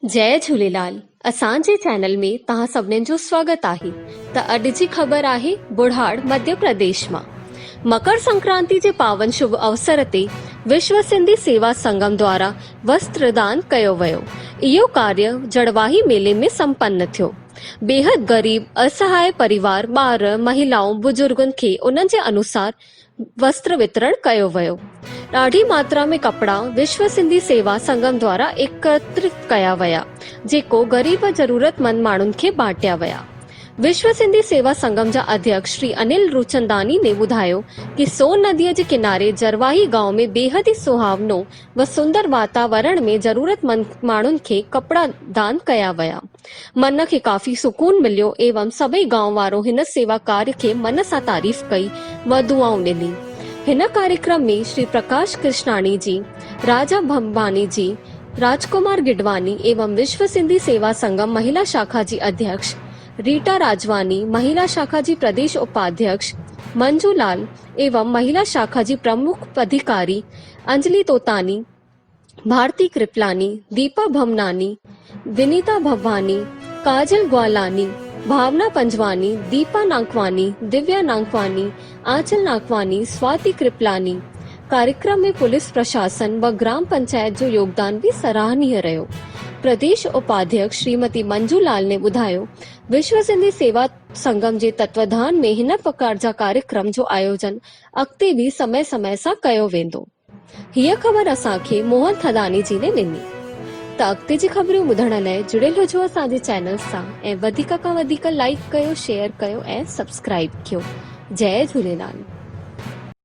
जय झूलेलाल। असांजे चैनल में तव्हां सभिनीनि जो स्वागत आहे। त अॼु जी ख़बर आहे बुढ़ाड़ मध्य प्रदेश मां। मकर संक्रांति जे पावन शुभ अवसर ते विश्व सिंधी सेवा संगम द्वारा वस्त्रदान कयो वियो। इहो कार्य जड़वाही मेले में संपन्न थियो। बेहद गरीब असहाय परिवार, ॿार, महिलाऊं, बुजुर्गनि खे उन्हनि जे अनुसार वस्त्र वितरण कयो वियो। ॾाढी मात्रा में कपड़ा विश्व सिंधी सेवा संगम द्वारा एकत्रित कया विया, जेको गरीब ज़रूरतमंद माण्हुनि खे बांटिया विया। विश्व सिंधी सेवा संगम जा अध्यक्ष श्री अनिल रूचंदानी ने ॿुधायो कि सोन नदीअ जे किनारे जरवाही गांव में बेहद ई सुहावनो व सुंदर वातावरण में ज़रूरतमंद माण्हुनि खे कपड़ा दान कया विया। मन खे काफ़ी सुकून मिलियो एवं सभई गांव वारो हिन सेवा कार्य खे मन सां तारीफ़ कई व दुआऊं ॾिनी। हिन कार्यक्रम में श्री प्रकाश कृष्णाणी जी, राजा भंबानी जी, राजकुमार गिडवानी एवं विश्व सिंधी सेवा संगम महिला शाखा जी अध्यक्ष रीटा राजवानी, महिला शाखा जी प्रदेश उपाध्यक्ष मंजू लाल एवं महिला शाखा जी प्रमुख अधिकारी अंजलि तोतानी, भारती कृपलानी, दीपा भमनानी, विनीता भवानी, काजल ग्वालानी, भावना पंजवानी, दीपा नागवानी, दिव्या नागवानी, आंचल नागवानी, स्वाति कृपलानी। कार्यक्रम में पुलिस प्रशासन व ग्राम पंचायत जो योगदान भी सराहनीय रहो। प्रदेश उपाध्यक्ष श्रीमती मंजू लाल ने ॿुधायो, विश्व सिंधी सेवा संगम जे तत्वाधान में हिन प्रकार जा कार्यक्रम जो आयोजन अॻिते भी समय समय सां कयो वेंदो। हीअ ख़बर असांखे मोहन थदानी जी ने ॾिनी। त अॻिते जी ख़बरूं ॿुधण लाइ जुड़ियल हुजो असांजे चैनल सां ऐं वधीक खां वधीक लाइक कयो, शेयर कयो ऐं सब्सक्राइब कयो। जय झूलेलाल।